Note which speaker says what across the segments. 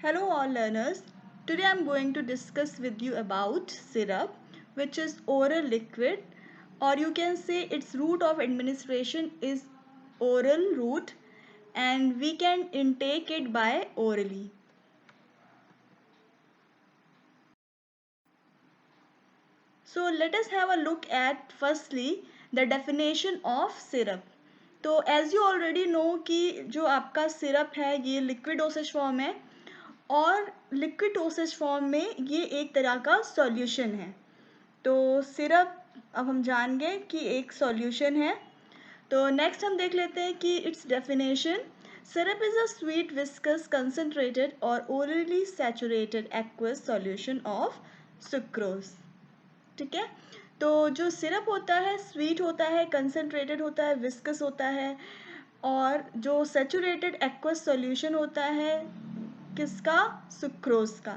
Speaker 1: Hello all learners. Today I am going to discuss with you about syrup, which is oral liquid, or you can say its route of administration is oral route, and we can intake it by orally. So let us have a look at firstly the definition of syrup. तो as you already know कि जो आपका syrup है ये liquid dosage form है और liquid dosage form में ये एक तरह का सॉल्यूशन है। तो सिरप अब हम जान गए कि एक सॉल्यूशन है। तो नेक्स्ट हम देख लेते हैं कि its definition. Syrup is a sweet viscous concentrated और orally saturated aqueous solution of sucrose. ठीक है, तो जो सिरप होता है स्वीट होता है, कंसनट्रेटेड होता है, विस्कस होता है और जो सैचुरेटेड एक्वस सॉल्यूशन होता है किसका, सुक्रोज का।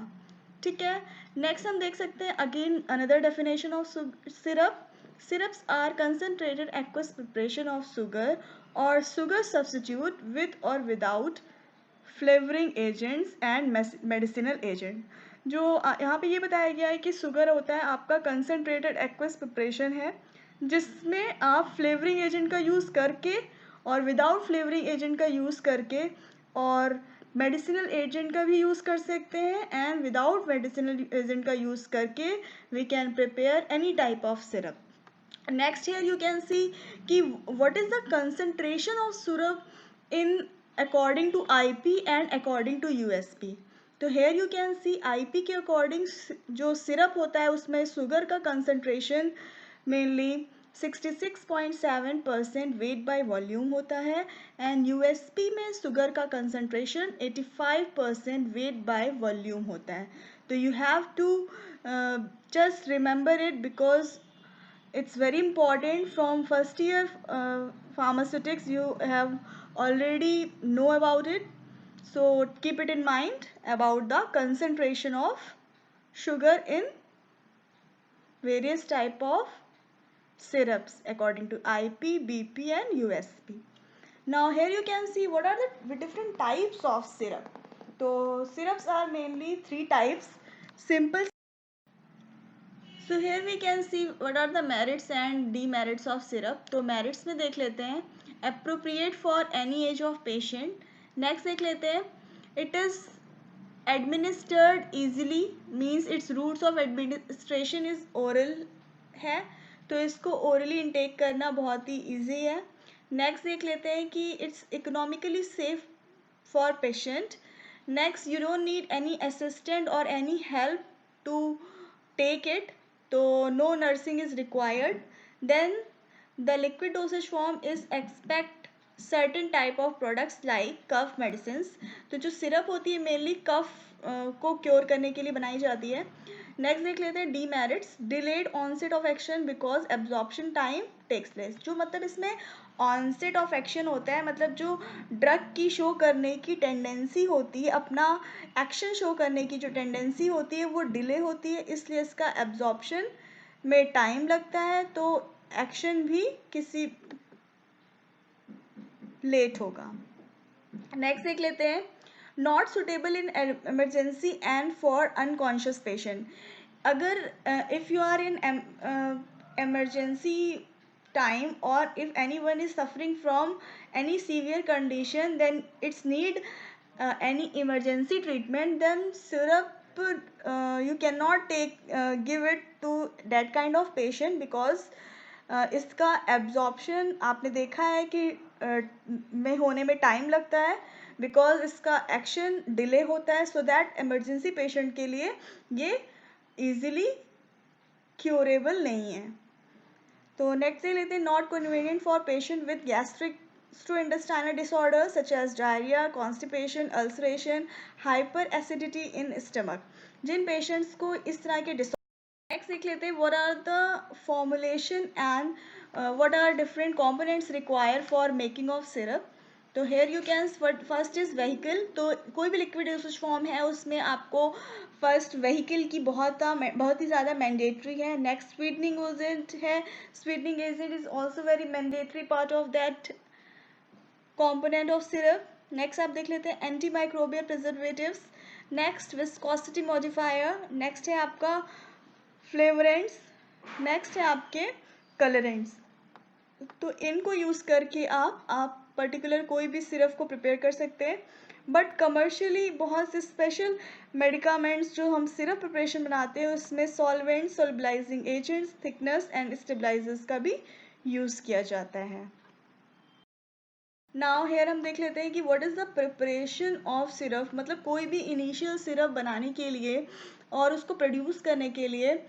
Speaker 1: ठीक है, नेक्स्ट हम देख सकते हैं again another definition of syrup. Syrups are concentrated aqueous preparation of sugar और शुगर सब्स्टिट्यूट विद और without flavouring agents and medicinal agent. जो यहाँ पे ये बताया गया है कि शुगर होता है आपका कंसनट्रेटेड एक्वस प्रिपरेशन है जिसमें आप फ्लेवरिंग एजेंट का यूज़ करके और विदाउट फ्लेवरिंग एजेंट का यूज़ करके और मेडिसिनल एजेंट का भी यूज़ कर सकते हैं एंड विदाउट मेडिसिनल एजेंट का यूज़ करके we can prepare any type of syrup. Next here you can see कि what is the concentration of syrup in according to IP and according to USP. तो here you can see IP के according जो syrup होता है उसमें sugar का concentration mainly 66.7% weight by volume होता है एंड यूएसपी में शुगर का कंसनट्रेशन 85% वेट बाय वॉल्यूम होता है. तो you have to just remember it because it's very important from first year pharmaceutics you have already know about it, so keep it in mind about the concentration of sugar in various type of syrups according to IP, BP and USP. Now here you can see what are the different types of syrup. So syrups are mainly three types. Simple. So here we can see what are the merits and demerits of syrup. तो merits में देख लेते हैं appropriate for any age of patient. Next देख लेते हैं it is administered easily means its routes of administration is oral है तो इसको orally intake करना बहुत ही easy है. Next देख लेते हैं कि it's economically safe for patient. Next you don't need any assistant or any help to take it, तो no nursing is required. Then the liquid dosage form is expect certain type of products like cough medicines. तो जो syrup होती है mainly कफ को cure करने के लिए बनाई जाती है. नेक्स्ट देख लेते हैं demerits. Delayed onset of action because absorption time takes less. जो मतलब इसमें ऑनसेट ऑफ एक्शन होता है मतलब जो ड्रग की शो करने की टेंडेंसी होती है, अपना एक्शन शो करने की जो टेंडेंसी होती है वो डिले होती है, इसलिए इसका एब्जॉर्प्शन में टाइम लगता है तो एक्शन भी किसी लेट होगा. नेक्स्ट देख लेते हैं not suitable in emergency and for unconscious patient. अगर if you are in emergency time or if anyone is suffering from any severe condition then it's need any emergency treatment, then syrup you cannot give it to that kind of patient because इसका absorption आपने देखा है कि में होने में time लगता है बिकॉज इसका एक्शन डिले होता है सो दैट इमरजेंसी पेशेंट के लिए ये ईजिली क्योरेबल नहीं है. तो नेक्स्ट देख लेते हैं not convenient for patient with gastric gastrointestinal disorders such as diarrhea, constipation, ulceration, hyperacidity in stomach. जिन पेशेंट्स को इस तरह के नेक्स्ट देख लेते हैं what are the formulation and what are different components require for making of syrup. तो here you can first is vehicle. तो कोई भी लिक्विड डोसेज फॉर्म है उसमें आपको फर्स्ट व्हीकल की बहुत ही ज़्यादा मैंडेटरी है. नेक्स्ट स्वीटनिंग एजेंट है. Sweetening agent is also very mandatory part of that component of syrup. Next आप देख लेते हैं anti microbial preservatives. Next viscosity modifier, next है आपका फ्लेवरेंट्स, नेक्स्ट है आपके कलरेंट्स। तो इनको यूज़ करके आप पर्टिकुलर कोई भी सिरप को प्रिपेयर कर सकते हैं। बट कमर्शियली बहुत से स्पेशल मेडिकामेंट्स जो हम सिरप प्रिपरेशन बनाते हैं उसमें solvent, solubilising agents, thickness and stabilisers का भी यूज़ किया जाता है। नाउ हेयर हम देख लेते हैं कि what is the preparation of syrup, मतलब कोई भी इनिशियल सिरप बनाने के लिए और उसको प्रोड्यूस करने के लिए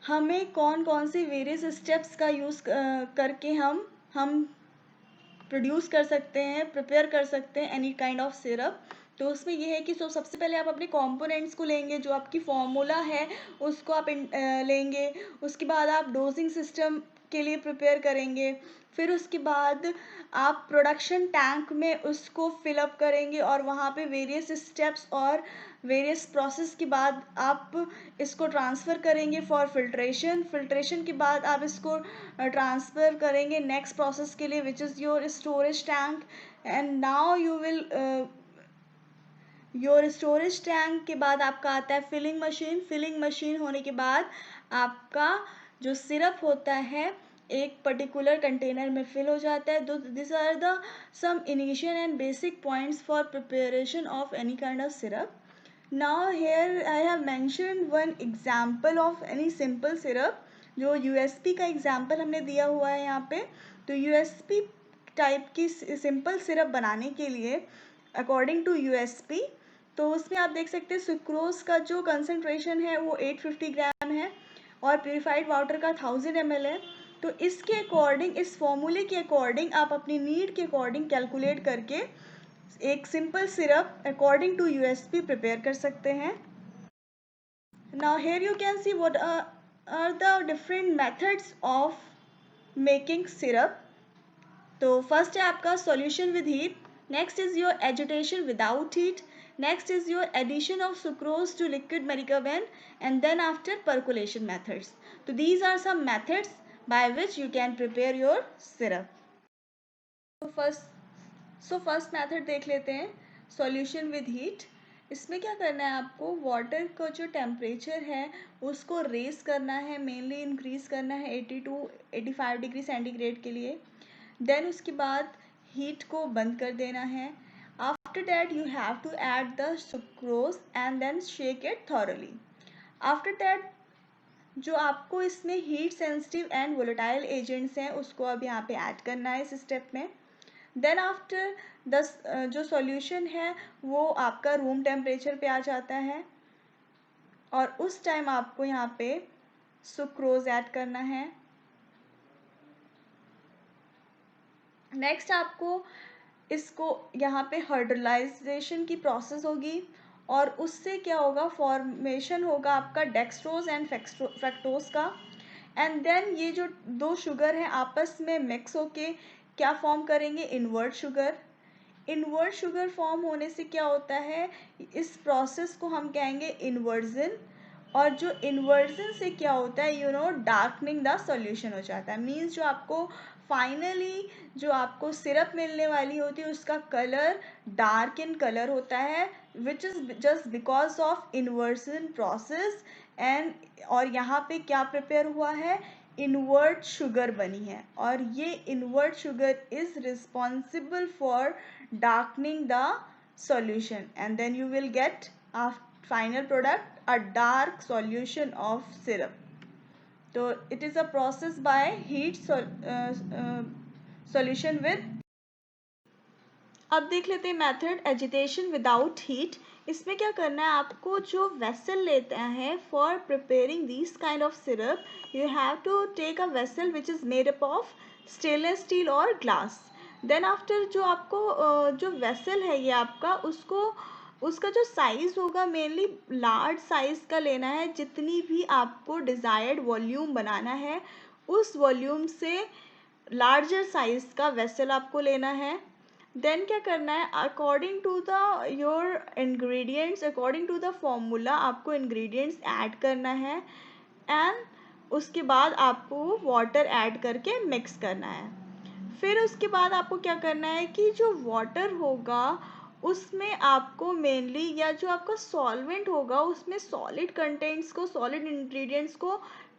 Speaker 1: हमें कौन कौन से वेरियस स्टेप्स का यूज़ करके हम प्रोड्यूस कर सकते हैं, प्रिपेयर कर सकते हैं एनी काइंड ऑफ सिरप। तो उसमें ये है कि सबसे पहले आप अपने कंपोनेंट्स को लेंगे, जो आपकी फॉर्मूला है उसको आप लेंगे। उसके बाद आप डोजिंग सिस्टम के लिए प्रिपेयर करेंगे। फिर उसके बाद आप प्रोडक्शन टैंक में उसको फिलअप करेंगे और वहाँ पे वेरियस स्टेप्स और वेरियस प्रोसेस के बाद आप इसको ट्रांसफ़र करेंगे फॉर फिल्ट्रेशन। फिल्ट्रेशन के बाद आप इसको ट्रांसफ़र करेंगे नेक्स्ट प्रोसेस के लिए which is your storage tank. And now you will your storage tank के बाद आपका आता है फिलिंग मशीन। फिलिंग मशीन होने के बाद आपका जो सिरप होता है एक पर्टिकुलर कंटेनर में फिल हो जाता है। This are the some initial and basic points for preparation of any kind of syrup. Now here I have mentioned one example of any simple syrup, जो USP का example हमने दिया हुआ है यहाँ पे। तो USP टाइप की सिंपल सिरप बनाने के लिए अकॉर्डिंग टू USP, तो उसमें आप देख सकते हैं सुक्रोज का जो कंसनट्रेशन है वो 850 ग्राम है और प्योरीफाइड वाटर का 1000 ml है। तो इसके अकॉर्डिंग, इस फॉर्मूले के अकॉर्डिंग आप अपनी नीड के अकॉर्डिंग कैलकुलेट करके एक simple syrup according to USP prepare कर सकते हैं। Now here you can see what are the different methods of making syrup. तो फर्स्ट है आपका solution with heat, next is your agitation without heat, next is your addition of sucrose to liquid medicament and then after percolation methods. तो these are some methods by which you can prepare your syrup. So first method देख लेते हैं, solution with heat. इसमें क्या करना है आपको, water का जो टेम्परेचर है उसको रेस करना है, मेनली इंक्रीज़ करना है 80 to 85 डिग्री सेंटीग्रेड के लिए। देन उसके बाद हीट को बंद कर देना है। After that you have to add the sucrose and then shake it thoroughly. After that जो आपको इसमें heat sensitive and volatile agents हैं उसको अब यहाँ पे ऐड करना है इस स्टेप में। देन आफ्टर जो सॉल्यूशन है वो आपका रूम टेम्परेचर पे आ जाता है और उस टाइम आपको यहाँ पे सुक्रोज ऐड करना है। नेक्स्ट आपको इसको यहाँ पे हाइड्रोलाइजेशन की प्रोसेस होगी और उससे क्या होगा, फॉर्मेशन होगा आपका डेक्सट्रोज एंड फ्रैक्टोज का। एंड देन ये जो दो शुगर हैं आपस में मिक्स होके क्या फॉर्म करेंगे, invert sugar. Invert sugar form होने से क्या होता है, इस प्रोसेस को हम कहेंगे इन्वर्जन। और जो इन्वर्जन से क्या होता है, डार्कनिंग द सॉल्यूशन हो जाता है। मीन्स जो आपको फाइनली जो आपको सिरप मिलने वाली होती है उसका कलर डार्क इन कलर होता है, which is just because of inversion process. And और यहाँ पे क्या प्रिपेयर हुआ है, इन्वर्ट शुगर बनी है और ये invert sugar is responsible for darkening the solution and then you will get a final product, a dark solution of syrup. So it is a process by heat solution with। अब देख लेते हैं method agitation without heat. इसमें क्या करना है आपको, जो वेसल लेता है for preparing this kind of syrup, you have to take a vessel which is made up of stainless steel और ग्लास। देन आफ्टर जो आपको जो वेसल है ये आपका, उसका जो साइज़ होगा मेनली लार्ज साइज़ का लेना है। जितनी भी आपको डिज़ायर्ड वॉल्यूम बनाना है उस वॉल्यूम से लार्जर साइज़ का वेसल आपको लेना है। देन क्या करना है, according to the your ingredients, according to the formula आपको इंग्रेडिएंट्स ऐड करना है एंड उसके बाद आपको वाटर ऐड करके मिक्स करना है। फिर उसके बाद आपको क्या करना है कि जो वाटर होगा उसमें आपको मेनली या जो आपका सॉल्वेंट होगा उसमें सॉलिड कंटेंट्स को, सॉलिड इंग्रेडिएंट्स को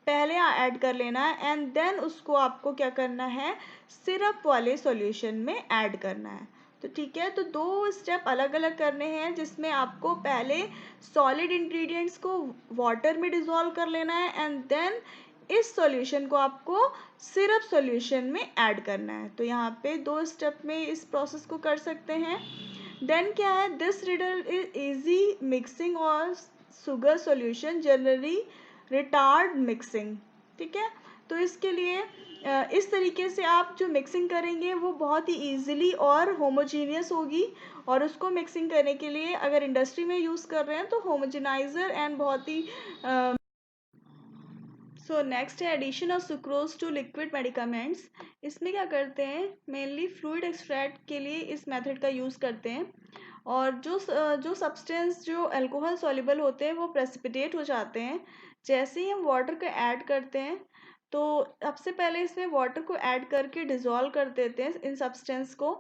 Speaker 1: पहले ऐड कर लेना है एंड देन उसको आपको क्या करना है, सिरप वाले सॉल्यूशन में ऐड करना है। तो ठीक है, तो दो स्टेप अलग अलग करने हैं जिसमें आपको पहले सॉलिड इंग्रेडिएंट्स को वाटर में डिसॉल्व कर लेना है एंड देन इस सॉल्यूशन को आपको सिरप सॉल्यूशन में ऐड करना है। तो यहाँ पे दो स्टेप में इस प्रोसेस को कर सकते हैं। देन क्या है, this riddle is easy mixing और sugar solution generally retard mixing. ठीक है, तो इसके लिए इस तरीके से आप जो मिक्सिंग करेंगे वो बहुत ही ईजिली और होमोजीनियस होगी। और उसको मिक्सिंग करने के लिए अगर इंडस्ट्री में यूज़ कर रहे हैं तो होमोजेनाइजर एंड बहुत ही सो नेक्स्ट है addition of sucrose to liquid medicaments. इसमें क्या करते हैं, मेनली फ्लूइड एक्सट्रैक्ट के लिए इस मेथड का यूज़ करते हैं। और जो सब्सटेंस जो अल्कोहल सॉल्युबल होते हैं वो प्रेसिपिटेट हो जाते हैं जैसे ही हम वाटर को ऐड करते हैं। तो सबसे पहले इसमें वाटर को ऐड करके डिज़ोल्व कर देते हैं इन सब्सटेंस को,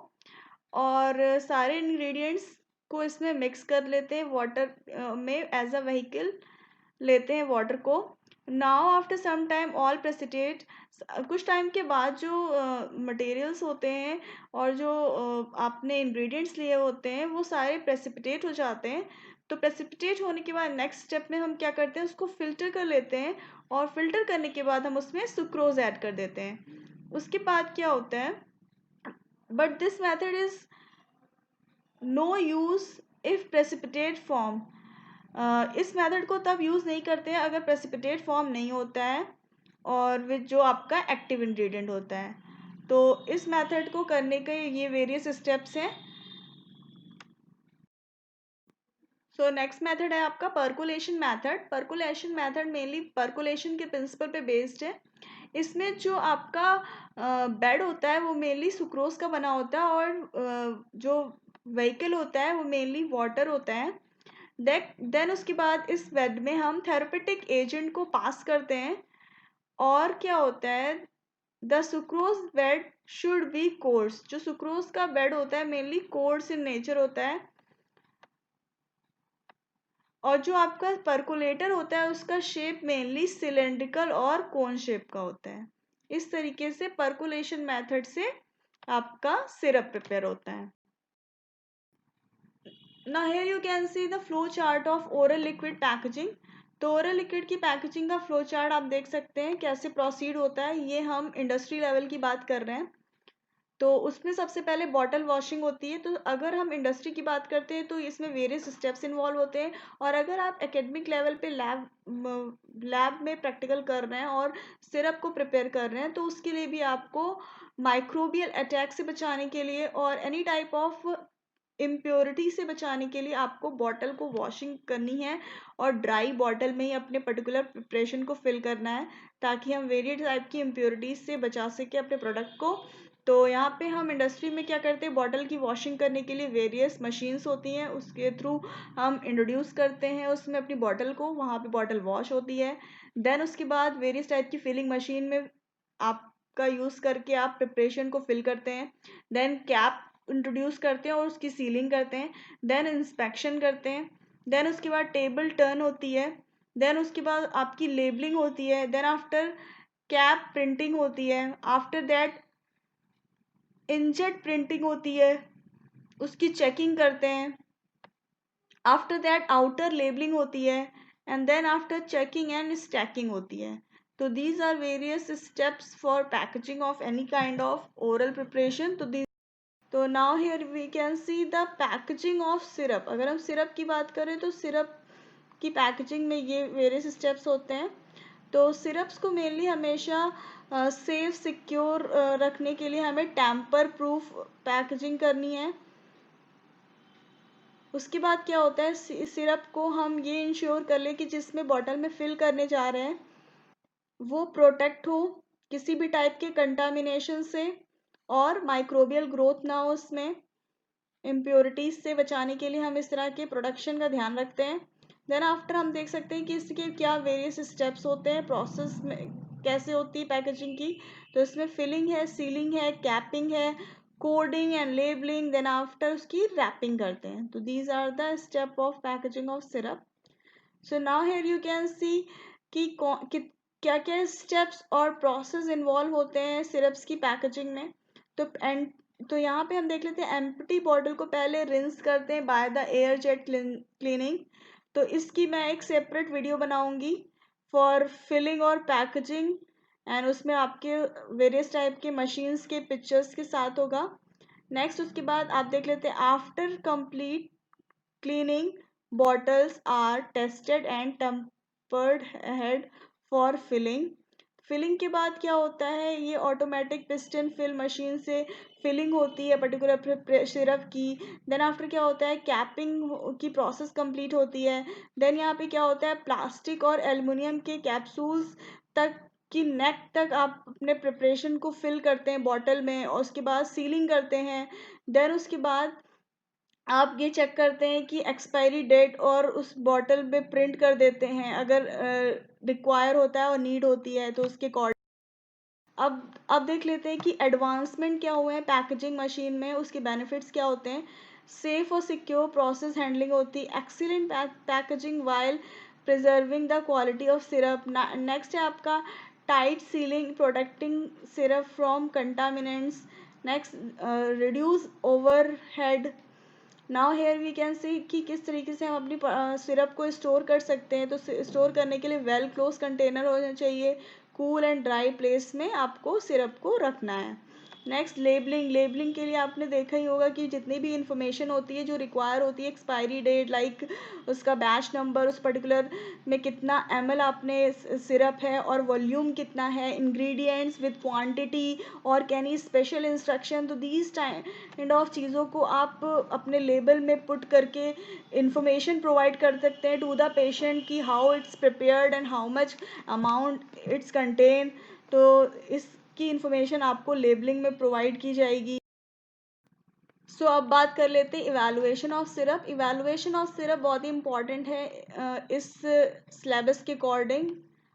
Speaker 1: और सारे इंग्रेडिएंट्स को इसमें मिक्स कर लेते हैं वाटर में एज अ व्हीकल लेते हैं वाटर को। Now after some time all precipitate, कुछ टाइम के बाद जो मटेरियल्स होते हैं और जो आपने इंग्रेडिएंट्स लिए होते हैं वो सारे प्रेसिपिटेट हो जाते हैं। तो प्रेसिपिटेट होने के बाद नेक्स्ट स्टेप में हम क्या करते हैं, उसको फिल्टर कर लेते हैं और फिल्टर करने के बाद हम उसमें सुक्रोज ऐड कर देते हैं। उसके बाद क्या होता है, but this method is no use if precipitate form. इस मेथड को तब यूज़ नहीं करते हैं अगर प्रेसिपिटेट फॉर्म नहीं होता है और विद जो आपका एक्टिव इंग्रेडिएंट होता है। तो इस मेथड को करने के ये वेरियस स्टेप्स हैं। सो नेक्स्ट मेथड है आपका percolation method. Percolation method mainly percolation के प्रिंसिपल पे बेस्ड है। इसमें जो आपका बेड होता है वो मेनली सुक्रोज का बना होता है और जो व्हीकल होता है वो मेनली वाटर होता है। देन उसके बाद इस बेड में हम थेरेपेटिक एजेंट को पास करते हैं। और क्या होता है, the sucrose bed should be course. जो सुक्रोज का बेड होता है मेनली कोर्स इन नेचर होता है। और जो आपका पर्कुलेटर होता है उसका शेप मेनली सिलेंड्रिकल और कोन शेप का होता है। इस तरीके से पर्कुलेशन मेथड से आपका सिरप प्रिपेयर होता है। Now here you can see the flow chart of oral liquid packaging। तो ओरल लिक्विड की पैकेजिंग का फ्लो चार्ट आप देख सकते हैं कैसे प्रोसीड होता है। ये हम इंडस्ट्री लेवल की बात कर रहे हैं। तो उसमें सबसे पहले बॉटल वॉशिंग होती है। तो अगर हम इंडस्ट्री की बात करते हैं तो इसमें वेरियस स्टेप्स इन्वॉल्व होते हैं। और अगर आप एकेडमिक लेवल पे लैब में प्रैक्टिकल कर रहे हैं और सिरप को प्रिपेयर कर रहे हैं तो उसके लिए भी आपको माइक्रोबियल अटैक से बचाने के लिए और एनी टाइप ऑफ इम्प्योरिटी से बचाने के लिए आपको बॉटल को वॉशिंग करनी है और ड्राई बॉटल में ही अपने पर्टिकुलर प्रिपरेशन को फिल करना है ताकि हम वेरियस टाइप की इम्प्योरिटीज से बचा सके अपने प्रोडक्ट को। तो यहाँ पे हम इंडस्ट्री में क्या करते हैं, बॉटल की वॉशिंग करने के लिए वेरियस मशीन्स होती हैं, उसके थ्रू हम इंट्रोड्यूस करते हैं उसमें अपनी बॉटल को, वहाँ पे बॉटल वॉश होती है। देन उसके बाद वेरियस टाइप की फिलिंग मशीन में आपका यूज़ करके आप प्रिपरेशन को फिल करते हैं। देन कैप इंट्रोड्यूस करते हैं और उसकी सीलिंग करते हैं। देन इंस्पेक्शन करते हैं। देन उसके बाद टेबल टर्न होती है। देन उसके बाद आपकी लेबलिंग होती है। देन आफ्टर कैप प्रिंटिंग होती है। आफ्टर दैट इंकजेट प्रिंटिंग होती है, उसकी चेकिंग करते हैं। आफ्टर दैट आउटर लेबलिंग होती है and then after checking and stacking होती है। तो these are various steps for packaging of any kind of oral preparation. तो now here we can see the packaging of syrup. अगर हम syrup की बात करें तो सिरप की पैकेजिंग में ये वेरियस स्टेप्स होते हैं। तो सिरप्स को मेनली हमेशा सेफ सिक्योर रखने के लिए हमें टैम्पर प्रूफ पैकेजिंग करनी है। उसके बाद क्या होता है, सिरप को हम ये इंश्योर कर लें कि जिसमें बॉटल में फिल करने जा रहे हैं वो प्रोटेक्ट हो किसी भी टाइप के कंटामिनेशन से और माइक्रोबियल ग्रोथ ना हो उसमें। इम्प्योरिटीज से बचाने के लिए हम इस तरह के प्रोडक्शन का ध्यान रखते हैं। देन आफ्टर हम देख सकते हैं कि इसके क्या वेरियस स्टेप्स होते हैं, प्रोसेस में कैसे होती है पैकेजिंग की। तो इसमें फिलिंग है, सीलिंग है, कैपिंग है, coding and labelling, then after उसकी रैपिंग करते हैं. तो these are the step of packaging of syrup. So now here you can see कि क्या क्या स्टेप्स और प्रोसेस इन्वॉल्व होते हैं सिरप्स की पैकेजिंग में. तो तो यहाँ पे हम देख लेते हैं, एम्प्टी बॉटल को पहले रिंस करते हैं by the air jet cleaning. तो इसकी मैं एक सेपरेट वीडियो बनाऊंगी फॉर फिलिंग और पैकेजिंग, एंड उसमें आपके वेरियस टाइप के मशीन्स के पिक्चर्स के साथ होगा. नेक्स्ट उसके बाद आप देख लेते हैं, after complete cleaning, bottles are tested and tempered ahead for filling. Filling के बाद क्या होता है, ये ऑटोमेटिक पिस्टन फिल मशीन से फिलिंग होती है पर्टिकुलर सिरप की. देन आफ्टर क्या होता है, कैपिंग की प्रोसेस कंप्लीट होती है. देन यहाँ पे क्या होता है, प्लास्टिक और एल्युमिनियम के कैप्सूल्स तक की नेक तक आप अपने प्रिपरेशन को फिल करते हैं बॉटल में, और उसके बाद सीलिंग करते हैं. देन उसके बाद आप ये चेक करते हैं कि एक्सपायरी डेट और उस बॉटल पे प्रिंट कर देते हैं अगर रिक्वायर होता है और नीड होती है तो उसके अकॉर्डिंग. अब देख लेते हैं कि एडवांसमेंट क्या हुए हैं पैकेजिंग मशीन में, उसके बेनिफिट्स क्या होते हैं. सेफ और सिक्योर प्रोसेस हैंडलिंग होती है, excellent packaging while preserving the quality of syrup. Next है आपका tight sealing protecting syrup from contaminants. Next reduce overhead. Now here we can see कि किस तरीके से हम अपनी सिरप को स्टोर कर सकते हैं. तो स्टोर करने के लिए वेल क्लोज कंटेनर होना चाहिए. कूल एंड ड्राई प्लेस में आपको सिरप को रखना है. नेक्स्ट लेबलिंग के लिए आपने देखा ही होगा कि जितनी भी इंफॉर्मेशन होती है जो रिक्वायर होती है, एक्सपायरी डेट, लाइक उसका बैच नंबर, उस पर्टिकुलर में कितना ml आपने सिरप है और वॉल्यूम कितना है, इंग्रेडिएंट्स विद क्वांटिटी और कैनी स्पेशल इंस्ट्रक्शन. तो दीज काइंड ऑफ चीज़ों को आप अपने लेबल में पुट करके इंफॉर्मेशन प्रोवाइड कर सकते हैं टू द पेशेंट कि how it's prepared and how much amount it's contain. तो इसकी इंफॉर्मेशन आपको लेबलिंग में प्रोवाइड की जाएगी. सो अब बात कर लेते हैं evaluation of syrup. Evaluation of syrup बहुत ही इंपॉर्टेंट है इस सिलेबस के अकॉर्डिंग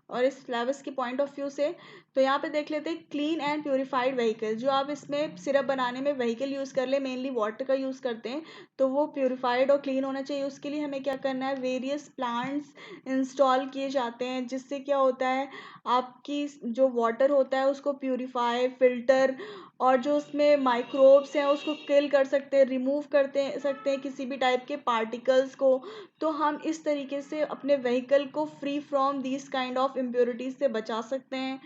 Speaker 1: और इस सिलेबस के पॉइंट ऑफ व्यू से. तो यहाँ पे देख लेते हैं क्लीन एंड प्योरीफाइड व्हीकल. जो आप इसमें सिरप बनाने में व्हीकल यूज़ कर ले, मेनली वाटर का यूज़ करते हैं, तो वो प्योरीफाइड और क्लीन होना चाहिए. उसके लिए हमें क्या करना है, वेरियस प्लांट्स इंस्टॉल किए जाते हैं, जिससे क्या होता है, आपकी जो वाटर होता है उसको प्योरीफाई, फिल्टर, और जो उसमें माइक्रोब्स हैं उसको किल कर सकते हैं, रिमूव करते सकते हैं किसी भी टाइप के पार्टिकल्स को. तो हम इस तरीके से अपने व्हीकल को free from this kind of impurities से बचा सकते हैं.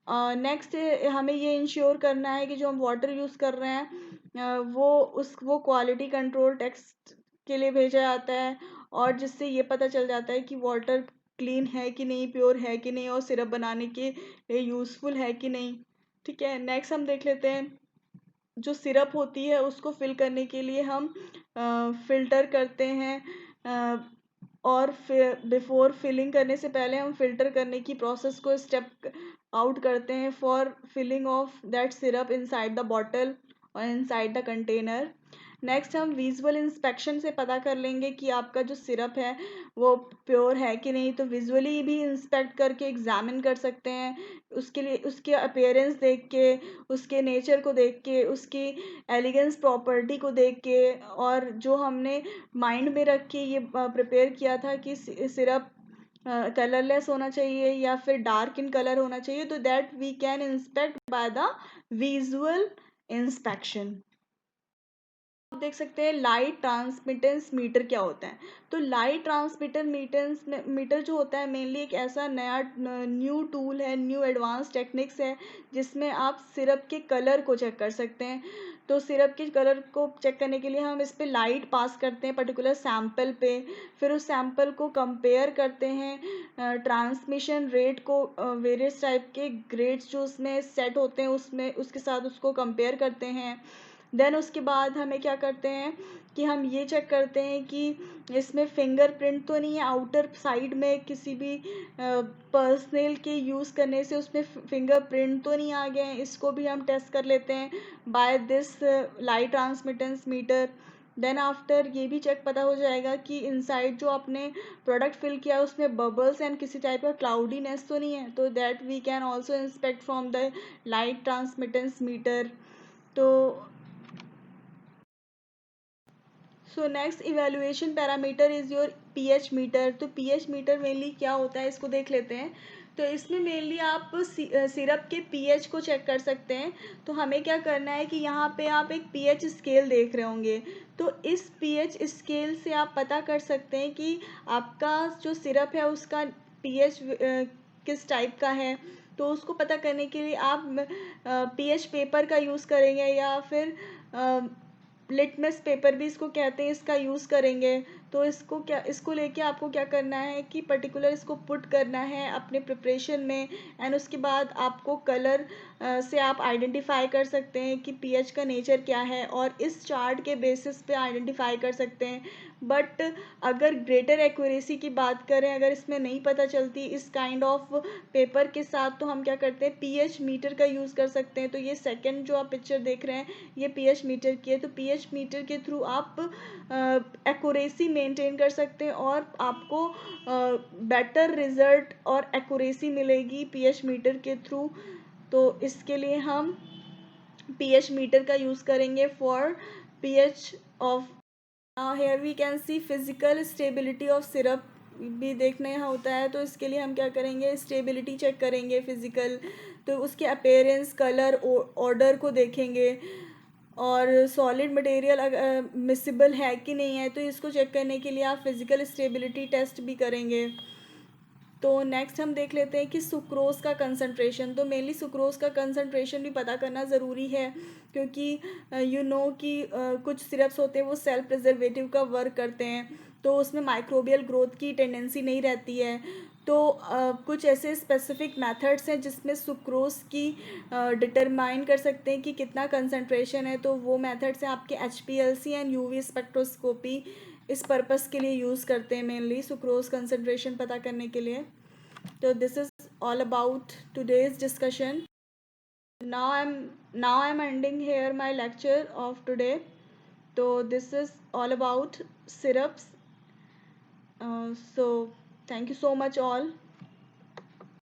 Speaker 1: नेक्स्ट हमें ये इंश्योर करना है कि जो हम वाटर यूज़ कर रहे हैं वो क्वालिटी कंट्रोल टेस्ट के लिए भेजा जाता है, और जिससे ये पता चल जाता है कि वाटर क्लीन है कि नहीं, प्योर है कि नहीं, और सिरप बनाने के लिए यूज़फुल है कि नहीं. ठीक है. नेक्स्ट हम देख लेते हैं, जो सिरप होती है उसको फिल करने के लिए हम फिल्टर करते हैं, और फिर बिफोर फिलिंग करने से पहले हम फिल्टर करने की प्रोसेस को स्टेप आउट करते हैं for filling of that syrup inside the bottle और इनसाइड द कंटेनर. नेक्स्ट हम विजुअल इंस्पेक्शन से पता कर लेंगे कि आपका जो सिरप है वो प्योर है कि नहीं. तो विजुअली भी इंस्पेक्ट करके एग्जामिन कर सकते हैं. उसके लिए उसके अपीयरेंस देख के, उसके नेचर को देख के, उसकी एलिगेंस प्रॉपर्टी को देख के, और जो हमने माइंड में रख के ये प्रिपेयर किया था कि सिरप कलरलेस होना चाहिए या फिर डार्क इन कलर होना चाहिए, तो that we can inspect by the visual inspection. आप देख सकते हैं लाइट ट्रांसमिटेंस मीटर क्या होता है. तो लाइट ट्रांसमिटर मीटर जो होता है मेनली एक ऐसा नया न्यू टूल है, न्यू एडवांस टेक्निक्स है, जिसमें आप सिरप के कलर को चेक कर सकते हैं. तो सिरप के कलर को चेक करने के लिए हम इस पे लाइट पास करते हैं पर्टिकुलर सैंपल पे, फिर उस सैंपल को कंपेयर करते हैं ट्रांसमिशन रेट को, वेरियस टाइप के ग्रेड्स जो उसमें सेट होते हैं उसमें उसके साथ उसको कंपेयर करते हैं. देन उसके बाद हमें क्या करते हैं कि हम ये चेक करते हैं कि इसमें फिंगरप्रिंट तो नहीं है आउटर साइड में, किसी भी पर्सनल के यूज़ करने से उसमें फिंगरप्रिंट तो नहीं आ गए हैं. इसको भी हम टेस्ट कर लेते हैं by this light transmittance meter. Then after ये भी चेक पता हो जाएगा कि इनसाइड जो आपने प्रोडक्ट फिल किया उसमें बबल्स एंड किसी टाइप का क्लाउडीनेस तो नहीं है. तो that we can also inspect from the light transmittance meter. तो so next evaluation parameter is your pH meter. तो पीएच मीटर मेनली क्या होता है इसको देख लेते हैं। तो इसमें मेनली आप सिरप के पीएच को चेक कर सकते हैं। तो हमें क्या करना है कि यहाँ पे आप एक पीएच स्केल देख रहे होंगे। तो इस पीएच स्केल से आप पता कर सकते हैं कि आपका जो सिरप है उसका पीएच किस टाइप का है। तो उसको पता करने के लिए आप पीएच पेपर का यूज़ करेंगे या फिर लिटमस पेपर भी इसको कहते हैं, इसका यूज़ करेंगे। तो इसको लेके आपको क्या करना है कि पर्टिकुलर इसको पुट करना है अपने प्रिपरेशन में। एंड उसके बाद आपको कलर से आप आइडेंटिफाई कर सकते हैं कि पीएच का नेचर क्या है, और इस चार्ट के बेसिस पे आइडेंटिफाई कर सकते हैं। बट अगर ग्रेटर एक्यूरेसी की बात करें, अगर इसमें नहीं पता चलती इस काइंड ऑफ पेपर के साथ, तो हम क्या करते हैं पीएच मीटर का यूज़ कर सकते हैं। तो ये सेकंड जो आप पिक्चर देख रहे हैं ये पीएच मीटर की है। तो पीएच मीटर के थ्रू आप एक्यूरेसी मेंटेन कर सकते हैं और आपको बेटर रिजल्ट और एक्यूरेसी मिलेगी पीएच मीटर के थ्रू। तो इसके लिए हम पीएच मीटर का यूज़ करेंगे for pH of. Here we can see physical stability of syrup भी देखना यहाँ होता है। तो इसके लिए हम क्या करेंगे, स्टेबिलिटी चेक करेंगे फिजिकल। तो उसके अपीयरेंस, कलर, ऑर्डर को देखेंगे, और सॉलिड मटेरियल मिसिबल है कि नहीं है। तो इसको चेक करने के लिए आप फिजिकल स्टेबिलिटी टेस्ट भी करेंगे। तो नेक्स्ट हम देख लेते हैं कि सुक्रोज का कंसंट्रेशन। तो मेनली सुक्रोज का कंसंट्रेशन भी पता करना ज़रूरी है, क्योंकि यू नो कि कुछ सिरप्स होते हैं वो सेल्फ प्रिजर्वेटिव का वर्क करते हैं, तो उसमें माइक्रोबियल ग्रोथ की टेंडेंसी नहीं रहती है। तो कुछ ऐसे स्पेसिफिक मेथड्स हैं जिसमें सुक्रोज की डिटरमाइन कर सकते हैं कि कितना कंसंट्रेशन है। तो वो मेथड्स हैं आपके HPLC एंड UV स्पेक्ट्रोस्कोपी, इस पर्पस के लिए यूज़ करते हैं मेनली सुक्रोज कंसंट्रेशन पता करने के लिए। तो this is all about today's discussion. now I'm ending here my lecture of today. So this is all about syrups. So thank you so much all.